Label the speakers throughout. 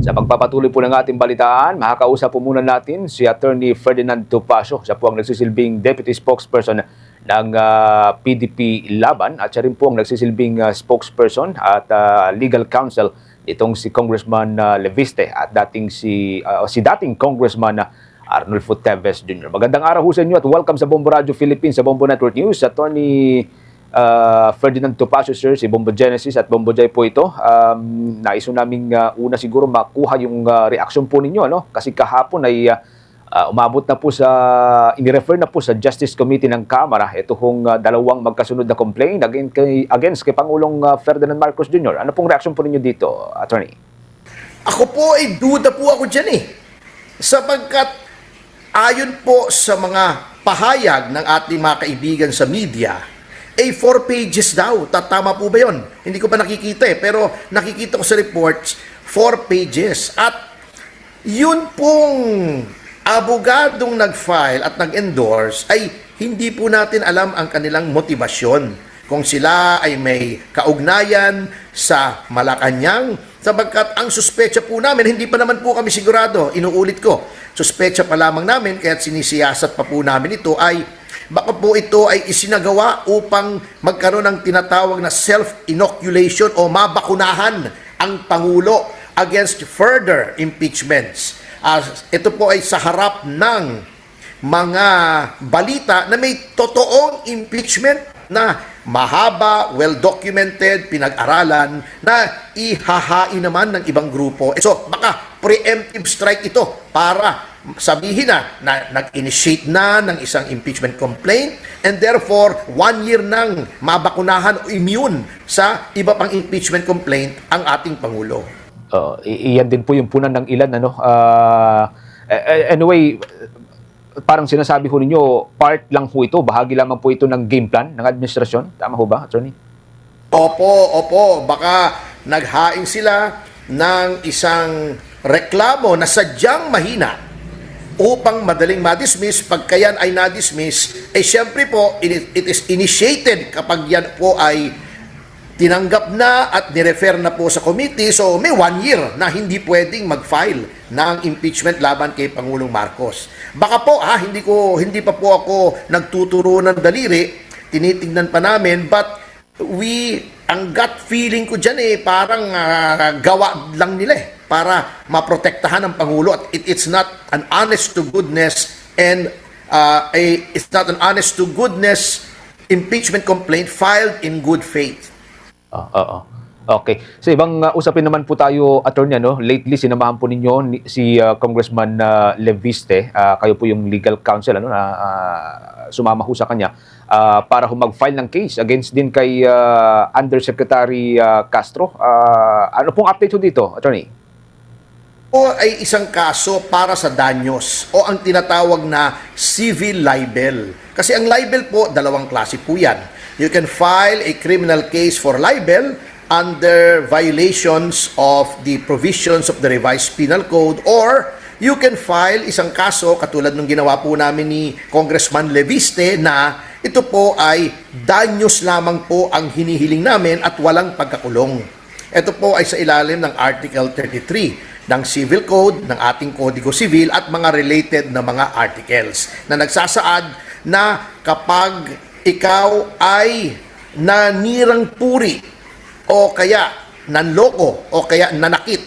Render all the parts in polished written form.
Speaker 1: Sa pagpapatuloy po ng ating balitaan, makakausap po muna natin si Attorney Ferdinand Topacio. Siya po ang nagsisilbing Deputy Spokesperson ng PDP Laban at siya rin po ang nagsisilbing spokesperson at legal counsel itong si Congressman Leviste at si dating Congressman Arnulfo Teves Jr. Magandang araw ho sa inyo at welcome sa Bombo Radio Philippines, sa Bombo Network News. Attorney Ferdinand Topacio, sir, si Bombo Genesis at Bombo Jai po ito. Nais namin una siguro makuha yung reaksyon po ninyo, ano? Kasi kahapon ay umabot na po inirefer na po sa Justice Committee ng Kamara ito hong dalawang magkasunod na complaint against kay Pangulong Ferdinand Marcos Jr. Ano pong reaksyon po ninyo dito, Attorney?
Speaker 2: Ako po ay duda po ako dyan sapagkat ayon po sa mga pahayag ng ating mga kaibigan sa media, 4 pages daw. Tama po ba yun? Hindi ko pa nakikita pero nakikita ko sa reports, 4 pages. At yun pong abogadong nag-file at nag-endorse ay hindi po natin alam ang kanilang motibasyon. Kung sila ay may kaugnayan sa Malacanang, sapagkat ang suspecha po namin, hindi pa naman po kami sigurado, inuulit ko, suspecha pa lamang namin, kaya't sinisiyasat pa po namin ito ay baka po ito ay isinagawa upang magkaroon ng tinatawag na self-inoculation o mabakunahan ang Pangulo against further impeachments. Ito po ay sa harap ng mga balita na may totoong impeachment na mahaba, well-documented, pinag-aralan na ihahain naman ng ibang grupo. So baka preemptive strike ito para sabihin na nag-initiate na ng isang impeachment complaint and therefore 1 year nang mabakunahan o immune sa iba pang impeachment complaint ang ating Pangulo.
Speaker 1: Iyan din po yung punan ng ilan, ano? Anyway, parang sinasabi ho ninyo, part lang po ito, bahagi lamang po ito ng game plan ng administrasyon. Tama ho ba, Attorney?
Speaker 2: Opo. Baka naghain sila ng isang reklamo na sadyang mahina upang madaling ma-dismiss. Pagka yan ay na-dismiss, syempre po, it is initiated kapag yan po ay tinanggap na at nirefer na po sa committee. So may 1 year na hindi pwedeng mag-file ng impeachment laban kay Pangulong Marcos. Baka po, hindi pa po ako nagtuturo ng daliri, tinitingnan pa namin, but ang gut feeling ko dyan parang gawa lang nila para maprotektahan ang Pangulo at it's not an honest to goodness it's not an honest to goodness impeachment complaint filed in good faith.
Speaker 1: Okay. Sa ibang usapin naman po tayo, Attorney, ano? Lately sinamahan po ninyo si Congressman Leviste, kayo po yung legal counsel, ano, na sumama ho sa kanya para mag-file ng case against din kay Undersecretary Castro. Ano pong update ho dito, Attorney?
Speaker 2: O ay isang kaso para sa danyos o ang tinatawag na civil libel. Kasi ang libel po, dalawang klase po yan. You can file a criminal case for libel under violations of the provisions of the revised penal code, or you can file isang kaso katulad ng ginawa po namin ni Congressman Leviste na ito po ay danyos lamang po ang hinihiling namin at walang pagkakulong. Ito po ay sa ilalim ng Article 33 ng Civil Code, ng ating Kodigo Civil at mga related na mga articles na nagsasaad na kapag ikaw ay nanirang puri o kaya nanloko o kaya nanakit,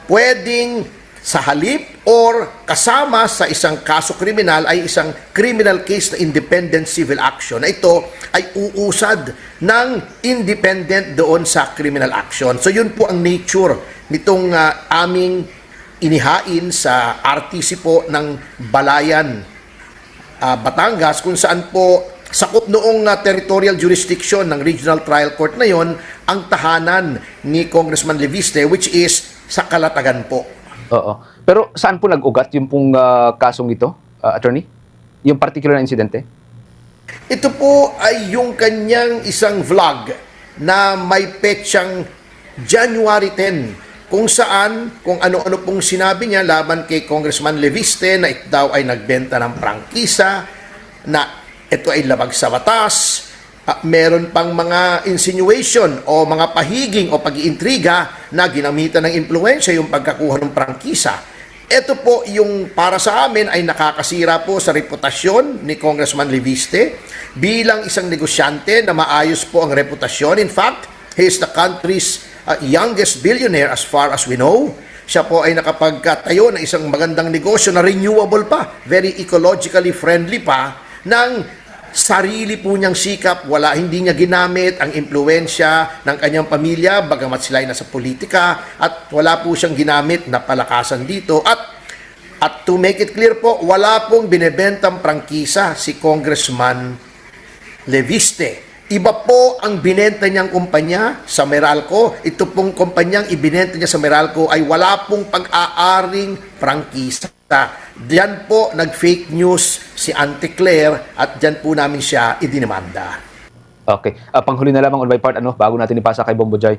Speaker 2: pwedeng sa halip or kasama sa isang kaso kriminal ay isang criminal case na independent civil action na ito ay uusad ng independent doon sa criminal action. So yun po ang nature nitong aming inihain sa RTC po ng Balayan, Batangas, kung saan po sakop noong territorial jurisdiction ng Regional Trial Court na yon ang tahanan ni Congressman Leviste, which is sa Calatagan po.
Speaker 1: Pero saan po nag-ugat yung pong kasong ito, Attorney? Yung particular na insidente?
Speaker 2: Ito po ay yung kanyang isang vlog na may petsang January 10, kung saan, kung ano-ano pong sinabi niya laban kay Congressman Leviste na ito daw ay nagbenta ng prangkisa, na ito ay labag sa batas, meron pang mga insinuation o mga pahiging o pag-iintriga na ginamitan ng impluensya yung pagkakuha ng prangkisa. Ito po yung para sa amin ay nakakasira po sa reputasyon ni Congressman Leviste bilang isang negosyante na maayos po ang reputasyon. In fact, he is the country's youngest billionaire as far as we know. Siya po ay nakapagtayo ng isang magandang negosyo na renewable pa, very ecologically friendly pa, ng sarili po niyang sikap. Hindi niya ginamit ang impluensya ng kanyang pamilya, bagamat sila ay nasa politika, at wala po siyang ginamit na palakasan dito. At to make it clear po, wala pong binebentang prangkisa si Congressman Leviste. Iba po ang binenta niyang kumpanya sa Meralco. Ito pong kumpanyang ibinenta niya sa Meralco ay wala pong pag-aaring prangkisa. Diyan po nag-fake news si Auntie Claire at diyan po namin siya idinimanda.
Speaker 1: Okay. Panghuli na lamang on my part, bago natin ipasa kay Bombojay.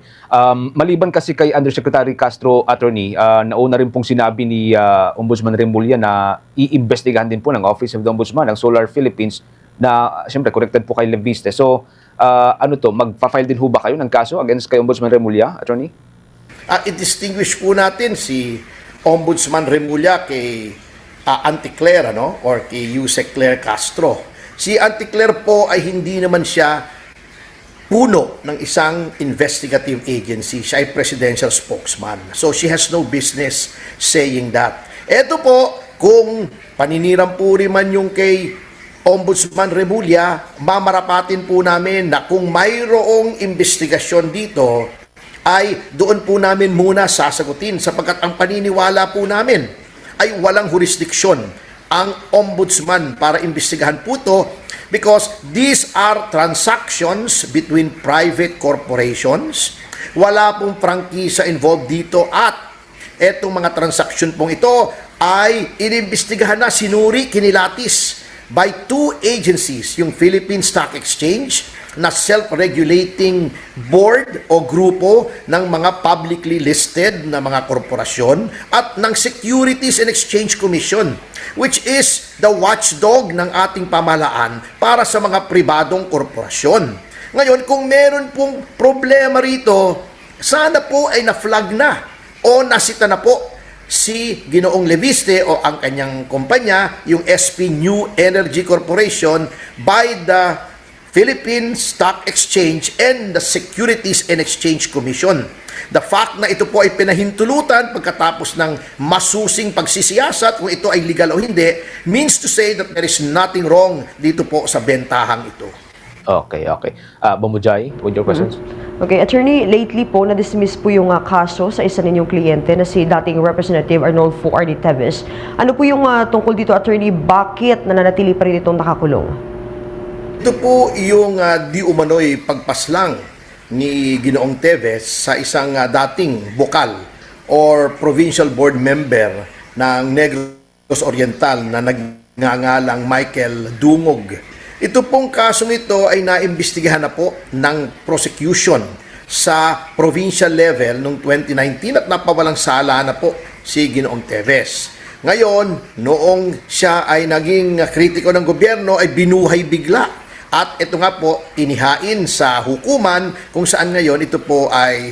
Speaker 1: Maliban kasi kay Undersecretary Castro, attorney, nauna rin pong sinabi ni Ombudsman Remulla na iimbestigahan din po ng Office of the Ombudsman, ng Solar Philippines, na siyempre connected po kay Leviste. So, magpa-file din ho ba kayo ng kaso against kay Ombudsman Remulla, attorney?
Speaker 2: I-distinguish po natin si Ombudsman Remulla kay Auntie Claire, or kay Yusek Claire Castro. Si Auntie Claire po ay hindi naman siya puno ng isang investigative agency. Siya ay presidential spokesman. So she has no business saying that. Eto po, kung paninirampuri man yung kay Ombudsman Remulla, mamarapatin po namin na kung mayroong investigasyon dito, ay doon po namin muna sasagutin sapagkat ang paniniwala po namin ay walang jurisdiksyon ang ombudsman para imbestigahan po to because these are transactions between private corporations. Wala pong prangkisa involved dito at etong mga transaction pong ito ay inimbestigahan na, sinuri, kinilatis by two agencies, yung Philippine Stock Exchange na self-regulating board o grupo ng mga publicly listed na mga korporasyon at ng Securities and Exchange Commission, which is the watchdog ng ating pamahalaan para sa mga pribadong korporasyon. Ngayon, kung meron pong problema rito, sana po ay na-flag na o nasita na po si Ginoong Leviste o ang kanyang kumpanya, yung SP New Energy Corporation, by the Philippine Stock Exchange and the Securities and Exchange Commission. The fact na ito po ay pinahintulutan pagkatapos ng masusing pagsisiyasat kung ito ay legal o hindi, means to say that there is nothing wrong dito po sa bentahang ito.
Speaker 1: Okay. Bombojay, with your questions?
Speaker 3: Okay, attorney, lately po na-dismiss po yung kaso sa isa ninyong kliyente na si dating Representative Arnolfo R.D. Teves. Ano po yung tungkol dito, attorney? Bakit nananatili pa rin itong nakakulong?
Speaker 2: Ito po yung di umano'y pagpaslang ni Ginoong Teves sa isang dating bokal or provincial board member ng Negros Oriental na nagngangalang Michael Dungog. Ito pong kasong ito ay naimbestigahan na po ng prosecution sa provincial level noong 2019 at napawalang sala na po si Ginoong Teves. Ngayon, noong siya ay naging kritiko ng gobyerno ay binuhay bigla. At ito nga po, inihain sa hukuman kung saan ngayon ito po ay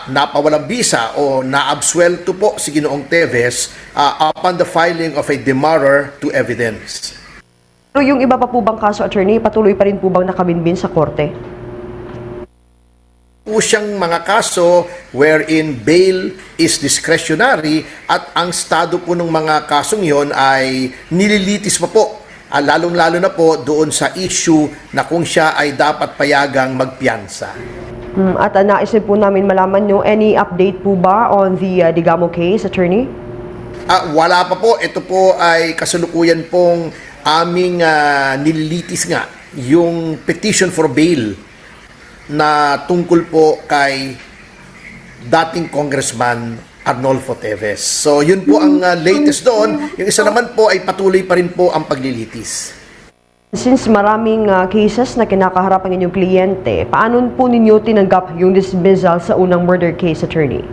Speaker 2: napawalang bisa o naabsuelto po si Ginoong Teves upon the filing of a demurrer to evidence.
Speaker 3: Pero yung iba pa po bang kaso, attorney, patuloy pa rin po bang nakabinbin sa korte?
Speaker 2: Po siyang mga kaso wherein bail is discretionary at ang estado po ng mga kasong yon ay nililitis pa po. Lalong-lalo na po doon sa issue na kung siya ay dapat payagang magpiyansa.
Speaker 3: At naisip po namin malaman nyo, any update po ba on the Digamo case, attorney?
Speaker 2: Wala pa po. Ito po ay kasalukuyan pong aming nililitis nga yung petition for bail na tungkol po kay dating Congressman Arnolfo Teves. So yun po ang latest doon. Yung isa naman po ay patuloy pa rin po ang paglilitis.
Speaker 3: Since maraming cases na kinakaharap ang inyong kliyente, paano po ninyo tinanggap yung dismissal sa unang murder case, attorney?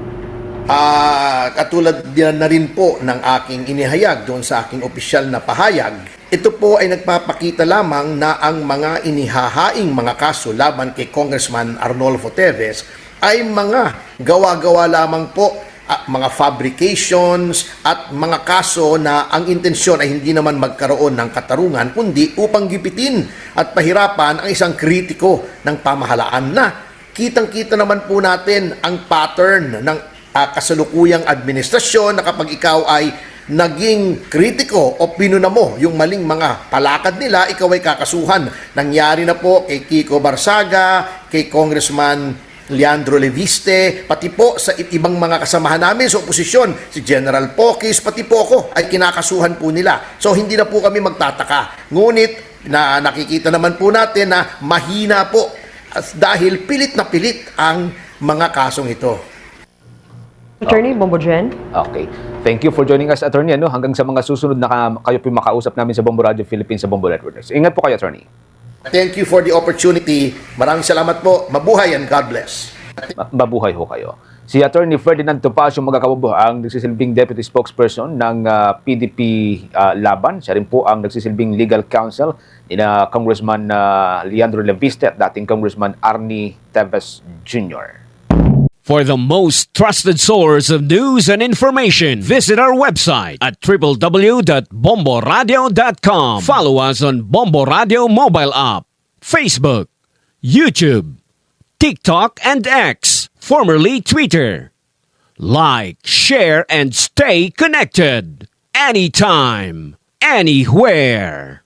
Speaker 2: Katulad din na rin po ng aking inihayag doon sa aking opisyal na pahayag, ito po ay nagpapakita lamang na ang mga inihahaing mga kaso laban kay Congressman Arnolfo Teves ay mga gawa-gawa lamang po, mga fabrications at mga kaso na ang intensyon ay hindi naman magkaroon ng katarungan kundi upang gipitin at pahirapan ang isang kritiko ng pamahalaan na kitang-kita naman po natin ang pattern ng kasalukuyang administrasyon na kapag ikaw ay naging kritiko o pinuna mo yung maling mga palakad nila, ikaw ay kakasuhan. Nangyari na po kay Kiko Barsaga, kay Congressman Leandro Leviste, pati po sa ibang mga kasamahan namin sa oposisyon, si General Pocis, pati po ako ay kinakasuhan po nila. So hindi na po kami magtataka. Ngunit na nakikita naman po natin na mahina po dahil pilit na pilit ang mga kasong ito.
Speaker 3: Attorney Bombo Jen.
Speaker 1: Okay. Thank you for joining us, Attorney. Hanggang sa mga susunod na kayo po makausap namin sa Bombo Radio Philippines sa Bombo Network. Ingat po kayo, Attorney.
Speaker 2: Thank you for the opportunity. Maraming salamat po. Mabuhay and God bless.
Speaker 1: Mabuhay ho kayo. Si Attorney Ferdinand Topacio Magakabubo ang nagsisilbing Deputy Spokesperson ng PDP Laban. Siya rin po ang nagsisilbing Legal Counsel ni Congressman Leandro Leviste at dating Congressman Arnie Teves Jr.
Speaker 4: For the most trusted source of news and information, visit our website at www.bomboradio.com. Follow us on Bombo Radio mobile app, Facebook, YouTube, TikTok, and X, formerly Twitter. Like, share, and stay connected. Anytime, anywhere.